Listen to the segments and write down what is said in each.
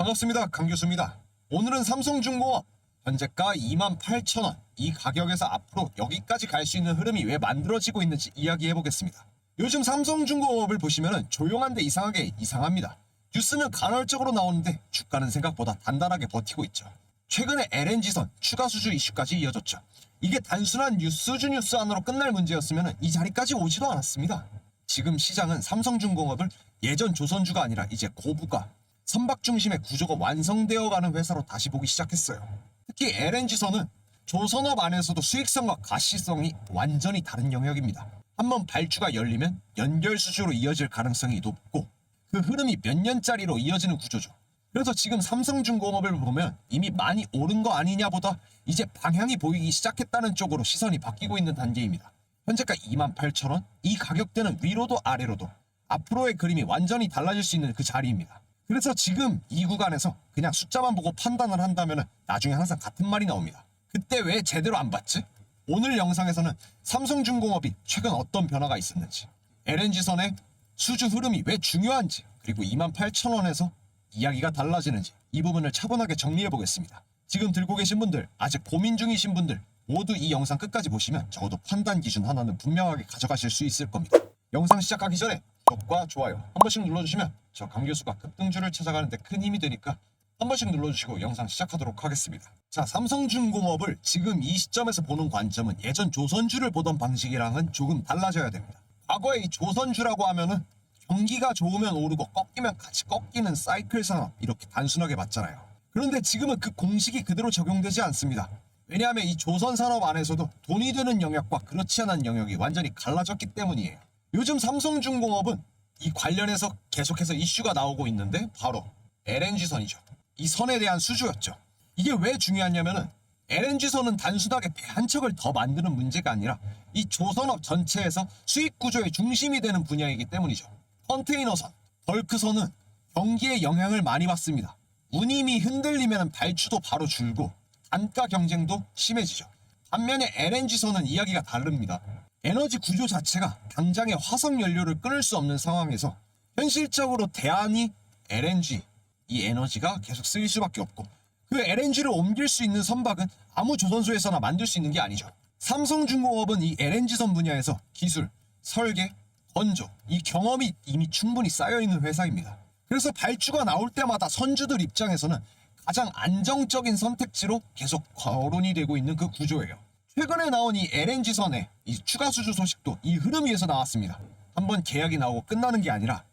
반갑습니다. 강교수입니다. 오늘은 삼성중공업 현재가 28,000원, 이 가격에서 앞으로 여기까지 갈 수 있는 흐름이 왜 만들어지고 있는지 이야기해 보겠습니다. 요즘 삼성중공업을 보시면 조용한데 이상하게 이상합니다. 뉴스는 간헐적으로 나오는데 주가는 생각보다 단단하게 버티고 있죠. 최근에 LNG선 추가 수주 이슈까지 이어졌죠. 이게 단순한 수주 뉴스 안으로 끝날 문제였으면 이 자리까지 오지도 않았습니다. 지금 시장은 삼성중공업을 예전 조선주가 아니라 이제 고부가, 선박 중심의 구조가 완성되어가는 회사로 다시 보기 시작했어요. 특히 LNG선은 조선업 안에서도 수익성과 가시성이 완전히 다른 영역입니다. 한번 발주가 열리면 연결 수주로 이어질 가능성이 높고 그 흐름이 몇 년짜리로 이어지는 구조죠. 그래서 지금 삼성중공업을 보면 이미 많이 오른 거 아니냐보다 이제 방향이 보이기 시작했다는 쪽으로 시선이 바뀌고 있는 단계입니다. 현재가 28,000원, 이 가격대는 위로도 아래로도 앞으로의 그림이 완전히 달라질 수 있는 그 자리입니다. 그래서 지금 이 구간에서 그냥 숫자만 보고 판단을 한다면 나중에 항상 같은 말이 나옵니다. 그때 왜 제대로 안 봤지? 오늘 영상에서는 삼성중공업이 최근 어떤 변화가 있었는지, LNG선의 수주 흐름이 왜 중요한지, 그리고 28,000원에서 이야기가 달라지는지 이 부분을 차분하게 정리해 보겠습니다. 지금 들고 계신 분들, 아직 고민 중이신 분들 모두 이 영상 끝까지 보시면 적어도 판단 기준 하나는 분명하게 가져가실 수 있을 겁니다. 영상 시작하기 전에 구독과 좋아요 한 번씩 눌러주시면 저 강교수가 급등주를 찾아가는데 큰 힘이 되니까 한 번씩 눌러주시고 영상 시작하도록 하겠습니다. 자, 삼성중공업을 지금 이 시점에서 보는 관점은 예전 조선주를 보던 방식이랑은 조금 달라져야 됩니다. 과거에 이 조선주라고 하면은 경기가 좋으면 오르고 꺾이면 같이 꺾이는 사이클 산업, 이렇게 단순하게 봤잖아요. 그런데 지금은 그 공식이 그대로 적용되지 않습니다. 왜냐하면 이 조선 산업 안에서도 돈이 되는 영역과 그렇지 않은 영역이 완전히 갈라졌기 때문이에요. 요즘 삼성중공업은 이 관련해서 계속해서 이슈가 나오고 있는데 바로 LNG선이죠. 이 선에 대한 수주였죠. 이게 왜 중요하냐면은 LNG선은 단순하게 배 한 척을 더 만드는 문제가 아니라 이 조선업 전체에서 수익 구조의 중심이 되는 분야이기 때문이죠. 컨테이너선, 벌크선은 경기에 영향을 많이 받습니다. 운임이 흔들리면 발주도 바로 줄고 단가 경쟁도 심해지죠. 반면에 LNG선은 이야기가 다릅니다. 에너지 구조 자체가 당장의 화석 연료를 끊을 수 없는 상황에서 현실적으로 대안이 LNG, 이 에너지가 계속 쓰일 수밖에 없고 그 LNG를 옮길 수 있는 선박은 아무 조선소에서나 만들 수 있는 게 아니죠. 삼성중공업은 이 LNG선 분야에서 기술, 설계, 건조, 이 경험이 이미 충분히 쌓여있는 회사입니다. 그래서 발주가 나올 때마다 선주들 입장에서는 가장 안정적인 선택지로 계속 거론이 되고 있는 그 구조예요. 최근에 나온 이 LNG선의 이 추가 수주 소식도 이 흐름 위에서 나왔습니다. 한번 계약이 나오고 끝나는 게 아니라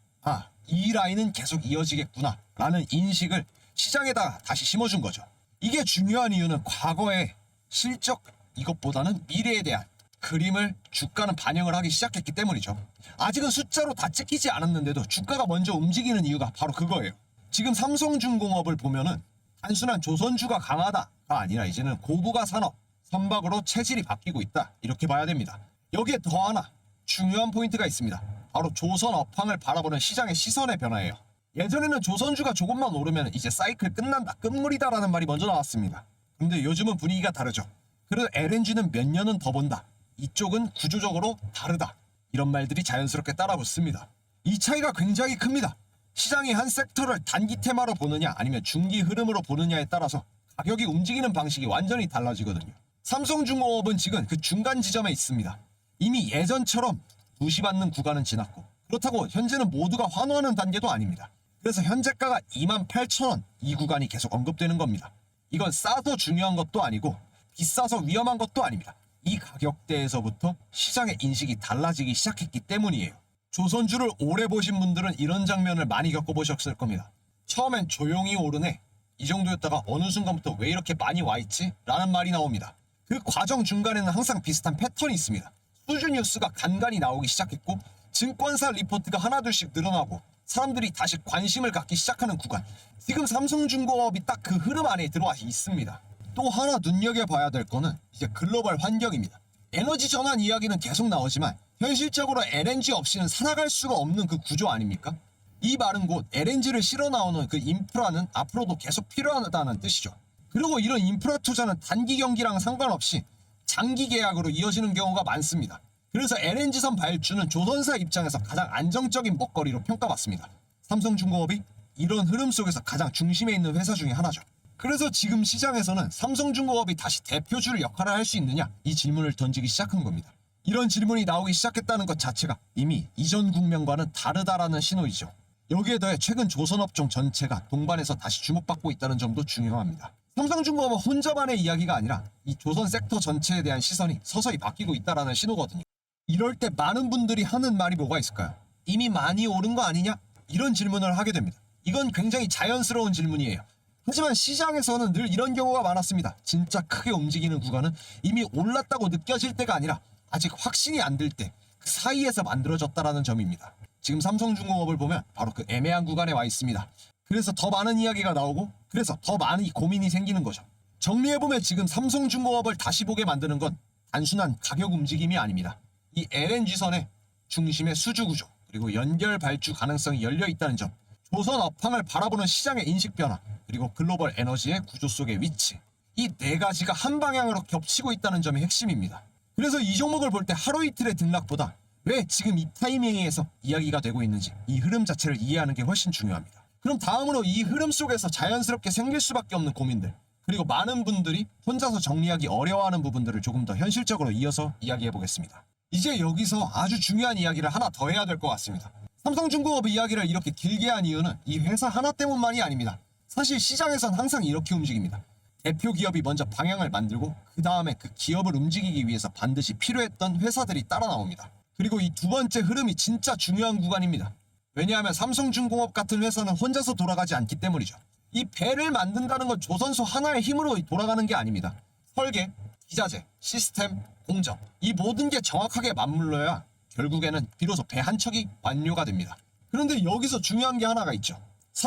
이 라인은 계속 이어지겠구나 라는 인식을 시장에다 다시 심어준 거죠. 이게 중요한 이유는 과거의 실적 이것보다는 미래에 대한 그림을 주가는 반영을 하기 시작했기 때문이죠. 아직은 숫자로 다 찍히지 않았는데도 주가가 먼저 움직이는 이유가 바로 그거예요. 지금 삼성중공업을 보면은 단순한 조선주가 강하다가 아니라 이제는 고부가 산업, 선박으로 체질이 바뀌고 있다, 이렇게 봐야 됩니다. 여기에 더 하나 중요한 포인트가 있습니다. 바로 조선 업황을 바라보는 시장의 시선의 변화예요. 예전에는 조선주가 조금만 오르면 이제 사이클 끝난다, 끝물이다 라는 말이 먼저 나왔습니다. 근데 요즘은 분위기가 다르죠. 그래도 LNG는 몇 년은 더 본다, 이쪽은 구조적으로 다르다, 이런 말들이 자연스럽게 따라붙습니다. 이 차이가 굉장히 큽니다. 시장이 한 섹터를 단기 테마로 보느냐 아니면 중기 흐름으로 보느냐에 따라서 가격이 움직이는 방식이 완전히 달라지거든요. 삼성중공업은 지금 그 중간 지점에 있습니다. 이미 예전처럼 무시받는 구간은 지났고 그렇다고 현재는 모두가 환호하는 단계도 아닙니다. 그래서 현재가가 28,000원, 이 구간이 계속 언급되는 겁니다. 이건 싸서 중요한 것도 아니고 비싸서 위험한 것도 아닙니다. 이 가격대에서부터 시장의 인식이 달라지기 시작했기 때문이에요. 조선주를 오래 보신 분들은 이런 장면을 많이 겪어보셨을 겁니다. 처음엔 조용히 오르네, 이 정도였다가 어느 순간부터 왜 이렇게 많이 와있지? 라는 말이 나옵니다. 그 과정 중간에는 항상 비슷한 패턴이 있습니다. 수주 뉴스가 간간히 나오기 시작했고 증권사 리포트가 하나둘씩 늘어나고 사람들이 다시 관심을 갖기 시작하는 구간, 지금 삼성중공업이 딱 그 흐름 안에 들어와 있습니다. 또 하나 눈여겨봐야 될 거는 이제 글로벌 환경입니다. 에너지 전환 이야기는 계속 나오지만 현실적으로 LNG 없이는 살아갈 수가 없는 그 구조 아닙니까? 이 말은 곧 LNG를 실어 나오는 그 인프라는 앞으로도 계속 필요하다는 뜻이죠. 그리고 이런 인프라 투자는 단기 경기랑 상관없이 장기 계약으로 이어지는 경우가 많습니다. 그래서 LNG선 발주는 조선사 입장에서 가장 안정적인 먹거리로 평가받습니다. 삼성중공업이 이런 흐름 속에서 가장 중심에 있는 회사 중에 하나죠. 그래서 지금 시장에서는 삼성중공업이 다시 대표주를 역할을 할 수 있느냐 이 질문을 던지기 시작한 겁니다. 이런 질문이 나오기 시작했다는 것 자체가 이미 이전 국면과는 다르다라는 신호이죠. 여기에 더해 최근 조선업종 전체가 동반해서 다시 주목받고 있다는 점도 중요합니다. 삼성중공업은 혼자만의 이야기가 아니라 이 조선 섹터 전체에 대한 시선이 서서히 바뀌고 있다는 신호거든요. 이럴 때 많은 분들이 하는 말이 뭐가 있을까요? 이미 많이 오른 거 아니냐? 이런 질문을 하게 됩니다. 이건 굉장히 자연스러운 질문이에요. 하지만 시장에서는 늘 이런 경우가 많았습니다. 진짜 크게 움직이는 구간은 이미 올랐다고 느껴질 때가 아니라 아직 확신이 안 들 때 그 사이에서 만들어졌다라는 점입니다. 지금 삼성중공업을 보면 바로 그 애매한 구간에 와 있습니다. 그래서 더 많은 이야기가 나오고 그래서 더 많은 고민이 생기는 거죠. 정리해보면 지금 삼성중공업을 다시 보게 만드는 건 단순한 가격 움직임이 아닙니다. 이 LNG선의 중심의 수주구조 그리고 연결 발주 가능성이 열려 있다는 점, 조선 업황을 바라보는 시장의 인식 변화, 그리고 글로벌 에너지의 구조 속의 위치, 이 네 가지가 한 방향으로 겹치고 있다는 점이 핵심입니다. 그래서 이 종목을 볼 때 하루 이틀의 등락보다 왜 지금 이 타이밍에서 이야기가 되고 있는지 이 흐름 자체를 이해하는 게 훨씬 중요합니다. 그럼 다음으로 이 흐름 속에서 자연스럽게 생길 수밖에 없는 고민들, 그리고 많은 분들이 혼자서 정리하기 어려워하는 부분들을 조금 더 현실적으로 이어서 이야기해 보겠습니다. 이제 여기서 아주 중요한 이야기를 하나 더 해야 될 것 같습니다. 삼성중공업 이야기를 이렇게 길게 한 이유는 이 회사 하나 때문만이 아닙니다. 사실 시장에선 항상 이렇게 움직입니다. 대표 기업이 먼저 방향을 만들고 그 다음에 그 기업을 움직이기 위해서 반드시 필요했던 회사들이 따라 나옵니다. 그리고 이 두 번째 흐름이 진짜 중요한 구간입니다. 왜냐하면 삼성중공업 같은 회사는 혼자서 돌아가지 않기 때문이죠. 이 배를 만든다는 건 조선소 하나의 힘으로 돌아가는 게 아닙니다. 설계, 기자재, 시스템, 공정, 이 모든 게 정확하게 맞물려야 결국에는 비로소 배 한 척이 완료가 됩니다. 그런데 여기서 중요한 게 하나가 있죠.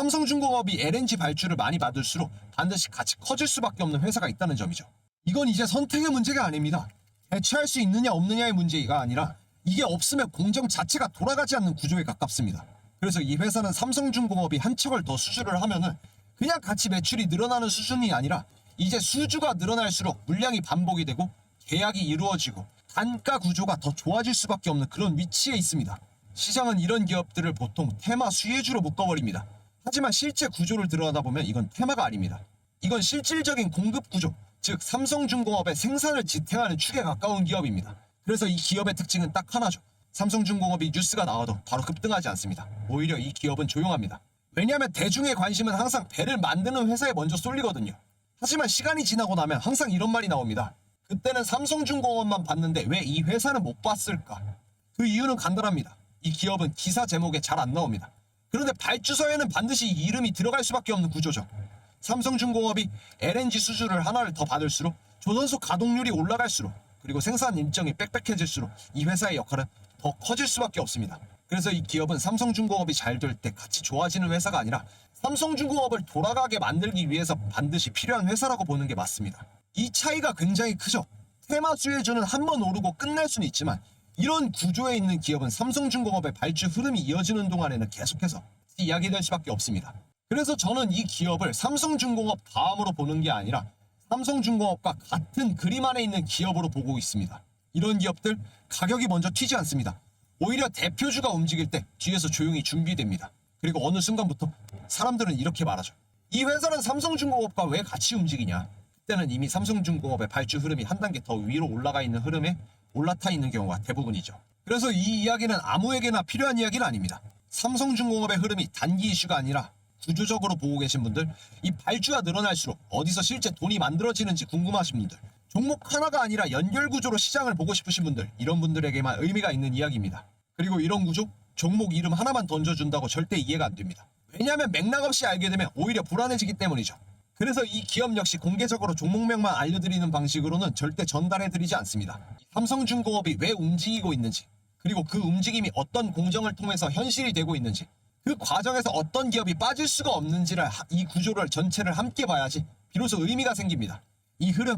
삼성중공업이 LNG 발주를 많이 받을수록 반드시 같이 커질 수밖에 없는 회사가 있다는 점이죠. 이건 이제 선택의 문제가 아닙니다. 대체할 수 있느냐 없느냐의 문제가 아니라 이게 없으면 공정 자체가 돌아가지 않는 구조에 가깝습니다. 그래서 이 회사는 삼성중공업이 한 척을 더 수주를 하면은 그냥 같이 매출이 늘어나는 수준이 아니라 이제 수주가 늘어날수록 물량이 반복이 되고 계약이 이루어지고 단가 구조가 더 좋아질 수밖에 없는 그런 위치에 있습니다. 시장은 이런 기업들을 보통 테마 수혜주로 묶어버립니다. 하지만 실제 구조를 들여다보면 이건 테마가 아닙니다. 이건 실질적인 공급 구조, 즉 삼성중공업의 생산을 지탱하는 축에 가까운 기업입니다. 그래서 이 기업의 특징은 딱 하나죠. 삼성중공업이 뉴스가 나와도 바로 급등하지 않습니다. 오히려 이 기업은 조용합니다. 왜냐하면 대중의 관심은 항상 배를 만드는 회사에 먼저 쏠리거든요. 하지만 시간이 지나고 나면 항상 이런 말이 나옵니다. 그때는 삼성중공업만 봤는데 왜 이 회사는 못 봤을까? 그 이유는 간단합니다. 이 기업은 기사 제목에 잘 안 나옵니다. 그런데 발주서에는 반드시 이 이름이 들어갈 수밖에 없는 구조죠. 삼성중공업이 LNG 수주를 하나를 더 받을수록 조선소 가동률이 올라갈수록 그리고 생산 일정이 빽빽해질수록 이 회사의 역할은 더 커질 수밖에 없습니다. 그래서 이 기업은 삼성중공업이 잘 될 때 같이 좋아지는 회사가 아니라 삼성중공업을 돌아가게 만들기 위해서 반드시 필요한 회사라고 보는 게 맞습니다. 이 차이가 굉장히 크죠. 테마 수혜주는 한 번 오르고 끝날 수는 있지만 이런 구조에 있는 기업은 삼성중공업의 발주 흐름이 이어지는 동안에는 계속해서 이야기될 수밖에 없습니다. 그래서 저는 이 기업을 삼성중공업 다음으로 보는 게 아니라 삼성중공업과 같은 그림 안에 있는 기업으로 보고 있습니다. 이런 기업들 가격이 먼저 튀지 않습니다. 오히려 대표주가 움직일 때 뒤에서 조용히 준비됩니다. 그리고 어느 순간부터 사람들은 이렇게 말하죠. 이 회사는 삼성중공업과 왜 같이 움직이냐? 그때는 이미 삼성중공업의 발주 흐름이 한 단계 더 위로 올라가 있는 흐름에 올라타 있는 경우가 대부분이죠. 그래서 이 이야기는 아무에게나 필요한 이야기는 아닙니다. 삼성중공업의 흐름이 단기 이슈가 아니라 구조적으로 보고 계신 분들, 이 발주가 늘어날수록 어디서 실제 돈이 만들어지는지 궁금하신 분들, 종목 하나가 아니라 연결 구조로 시장을 보고 싶으신 분들, 이런 분들에게만 의미가 있는 이야기입니다. 그리고 이런 구조, 종목 이름 하나만 던져준다고 절대 이해가 안 됩니다. 왜냐하면 맥락 없이 알게 되면 오히려 불안해지기 때문이죠. 그래서 이 기업 역시 공개적으로 종목명만 알려드리는 방식으로는 절대 전달해드리지 않습니다. 삼성중공업이 왜 움직이고 있는지, 그리고 그 움직임이 어떤 공정을 통해서 현실이 되고 있는지, 그 과정에서 어떤 기업이 빠질 수가 없는지를 이 구조를 전체를 함께 봐야지 비로소 의미가 생깁니다. 이 흐름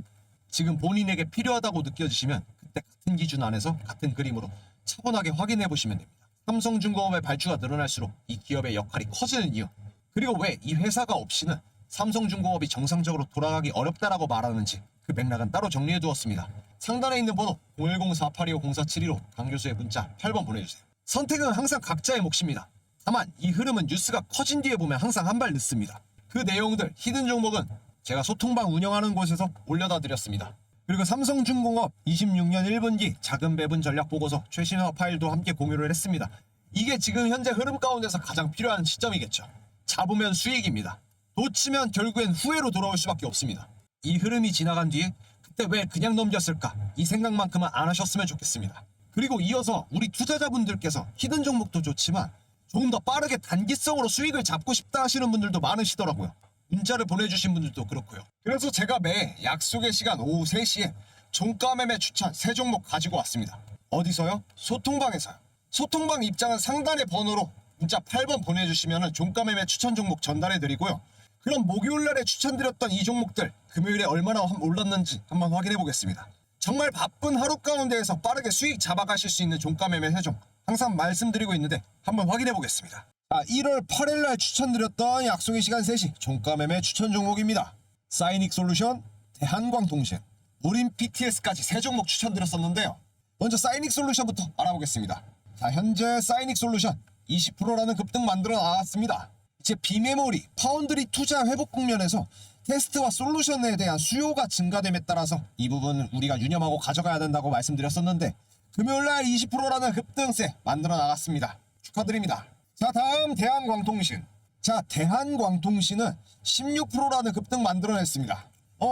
지금 본인에게 필요하다고 느껴지시면 그때 같은 기준 안에서 같은 그림으로 차분하게 확인해 보시면 됩니다. 삼성중공업의 발주가 늘어날수록 이 기업의 역할이 커지는 이유, 그리고 왜 이 회사가 없이는 삼성중공업이 정상적으로 돌아가기 어렵다라고 말하는지 그 맥락은 따로 정리해 두었습니다. 상단에 있는 번호 010-4825-0472로 강 교수의 문자 8번 보내주세요. 선택은 항상 각자의 몫입니다. 다만 이 흐름은 뉴스가 커진 뒤에 보면 항상 한 발 늦습니다. 그 내용들 히든 종목은 제가 소통방 운영하는 곳에서 올려다 드렸습니다. 그리고 삼성중공업 26년 1분기 자금 배분 전략 보고서 최신화 파일도 함께 공유를 했습니다. 이게 지금 현재 흐름 가운데서 가장 필요한 시점이겠죠. 잡으면 수익입니다. 놓치면 결국엔 후회로 돌아올 수밖에 없습니다. 이 흐름이 지나간 뒤에 그때 왜 그냥 넘겼을까? 이 생각만큼은 안 하셨으면 좋겠습니다. 그리고 이어서 우리 투자자분들께서 히든 종목도 좋지만 조금 더 빠르게 단기성으로 수익을 잡고 싶다 하시는 분들도 많으시더라고요. 문자를 보내주신 분들도 그렇고요. 그래서 제가 매 약속의 시간 오후 3시에 종가 매매 추천 3종목 가지고 왔습니다. 어디서요? 소통방에서요. 소통방 입장은 상단의 번호로 문자 8번 보내주시면 종가 매매 추천 종목 전달해드리고요. 그럼 목요일날에 추천드렸던 이 종목들 금요일에 얼마나 올랐는지 한번 확인해 보겠습니다. 정말 바쁜 하루 가운데에서 빠르게 수익 잡아가실 수 있는 종가 매매 3종 항상 말씀드리고 있는데 한번 확인해 보겠습니다. 1월 8일날 추천드렸던 약속의 시간 3시 종가 매매 추천 종목입니다. 사이닉 솔루션, 대한광통신, 우린 PTS까지 3종목 추천드렸었는데요. 먼저 사이닉 솔루션부터 알아보겠습니다. 자, 현재 사이닉 솔루션 20%라는 급등 만들어 나왔습니다. 이제 비메모리, 파운드리 투자 회복 국면에서 테스트와 솔루션에 대한 수요가 증가됨에 따라서 이 부분 우리가 유념하고 가져가야 된다고 말씀드렸었는데 금요일날 20%라는 급등세 만들어 나갔습니다. 축하드립니다. 자, 다음 대한광통신. 자, 대한광통신은 16%라는 급등 만들어냈습니다.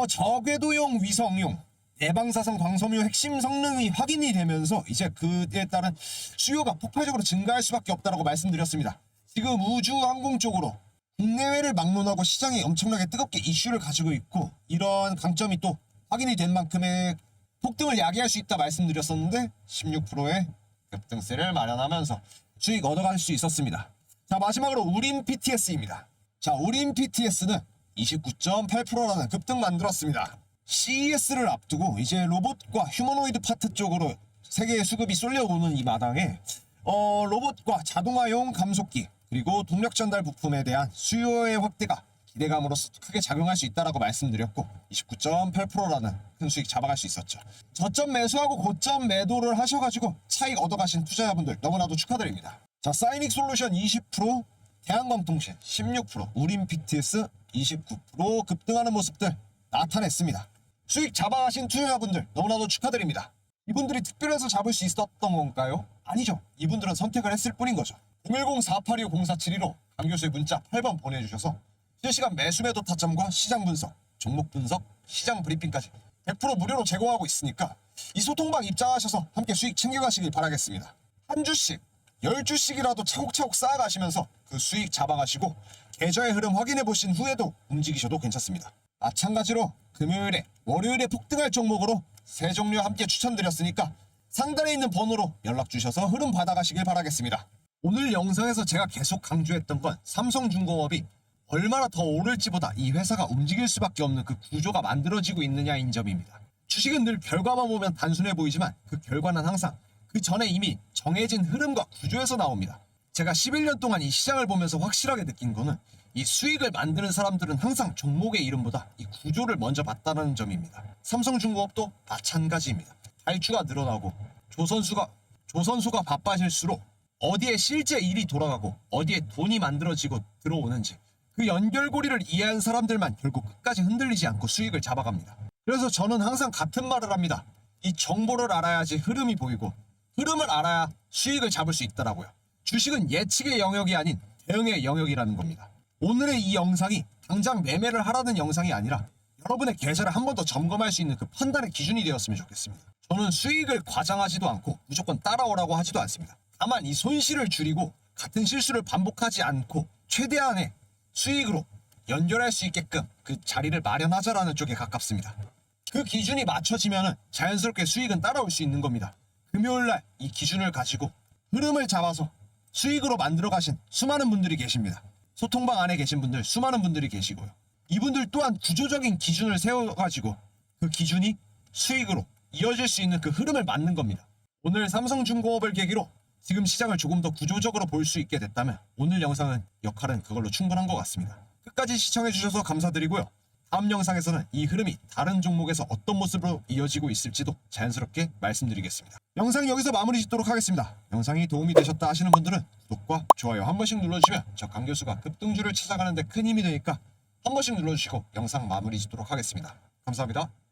저궤도용 위성용 내방사성 광섬유 핵심 성능이 확인이 되면서 이제 그에 따른 수요가 폭발적으로 증가할 수밖에 없다고 말씀드렸습니다. 지금 우주항공 쪽으로 국내외를 막론하고 시장이 엄청나게 뜨겁게 이슈를 가지고 있고 이런 강점이 또 확인이 된 만큼의 폭등을 야기할 수 있다 말씀드렸었는데 16%의 급등세를 마련하면서 수익 얻어갈 수 있었습니다. 자, 마지막으로 우린 PTS입니다. 자, 우린 PTS는 29.8%라는 급등 만들었습니다. CES를 앞두고 이제 로봇과 휴머노이드 파트 쪽으로 세계의 수급이 쏠려오는 이 마당에 로봇과 자동화용 감속기 그리고 동력 전달 부품에 대한 수요의 확대가 기대감으로서 크게 작용할 수 있다라고 말씀드렸고 29.8%라는 큰 수익 잡아갈 수 있었죠. 저점 매수하고 고점 매도를 하셔가지고 차익 얻어가신 투자자분들 너무나도 축하드립니다. 자, 사이닉 솔루션 20%, 대한광통신 16%, 우린 PTS 29% 급등하는 모습들 나타냈습니다. 수익 잡아가신 투자자분들 너무나도 축하드립니다. 이분들이 특별해서 잡을 수 있었던 건가요? 아니죠. 이분들은 선택을 했을 뿐인 거죠. 010-4825-0472로 강교수의 문자 8번 보내주셔서 실시간 매수매도 타점과 시장 분석, 종목 분석, 시장 브리핑까지 100% 무료로 제공하고 있으니까 이 소통방 입장하셔서 함께 수익 챙겨가시길 바라겠습니다. 한 주씩, 10주씩이라도 차곡차곡 쌓아가시면서 그 수익 잡아가시고 계좌의 흐름 확인해 보신 후에도 움직이셔도 괜찮습니다. 마찬가지로 금요일에, 월요일에 폭등할 종목으로 3종류 함께 추천드렸으니까 상단에 있는 번호로 연락 주셔서 흐름 받아가시길 바라겠습니다. 오늘 영상에서 제가 계속 강조했던 건 삼성중공업이 얼마나 더 오를지보다 이 회사가 움직일 수밖에 없는 그 구조가 만들어지고 있느냐인 점입니다. 주식은 늘 결과만 보면 단순해 보이지만 그 결과는 항상 그 전에 이미 정해진 흐름과 구조에서 나옵니다. 제가 11년 동안 이 시장을 보면서 확실하게 느낀 거는 이 수익을 만드는 사람들은 항상 종목의 이름보다 이 구조를 먼저 봤다는 점입니다. 삼성중공업도 마찬가지입니다. 발주가 늘어나고 조선수가 바빠질수록 어디에 실제 일이 돌아가고 어디에 돈이 만들어지고 들어오는지 그 연결고리를 이해한 사람들만 결국 끝까지 흔들리지 않고 수익을 잡아갑니다. 그래서 저는 항상 같은 말을 합니다. 이 정보를 알아야지 흐름이 보이고 흐름을 알아야 수익을 잡을 수 있더라고요. 주식은 예측의 영역이 아닌 대응의 영역이라는 겁니다. 오늘의 이 영상이 당장 매매를 하라는 영상이 아니라 여러분의 계좌를 한 번 더 점검할 수 있는 그 판단의 기준이 되었으면 좋겠습니다. 저는 수익을 과장하지도 않고 무조건 따라오라고 하지도 않습니다. 다만 이 손실을 줄이고 같은 실수를 반복하지 않고 최대한의 수익으로 연결할 수 있게끔 그 자리를 마련하자라는 쪽에 가깝습니다. 그 기준이 맞춰지면 자연스럽게 수익은 따라올 수 있는 겁니다. 금요일날 이 기준을 가지고 흐름을 잡아서 수익으로 만들어 가신 수많은 분들이 계십니다. 소통방 안에 계신 분들 수많은 분들이 계시고요. 이분들 또한 구조적인 기준을 세워가지고 그 기준이 수익으로 이어질 수 있는 그 흐름을 맞는 겁니다. 오늘 삼성중공업을 계기로 지금 시장을 조금 더 구조적으로 볼 수 있게 됐다면 오늘 영상은 역할은 그걸로 충분한 것 같습니다. 끝까지 시청해주셔서 감사드리고요. 다음 영상에서는 이 흐름이 다른 종목에서 어떤 모습으로 이어지고 있을지도 자연스럽게 말씀드리겠습니다. 영상 여기서 마무리 짓도록 하겠습니다. 영상이 도움이 되셨다 하시는 분들은 구독과 좋아요 한 번씩 눌러주시면 저 강 교수가 급등주를 찾아가는 데 큰 힘이 되니까 한 번씩 눌러주시고 영상 마무리 짓도록 하겠습니다. 감사합니다.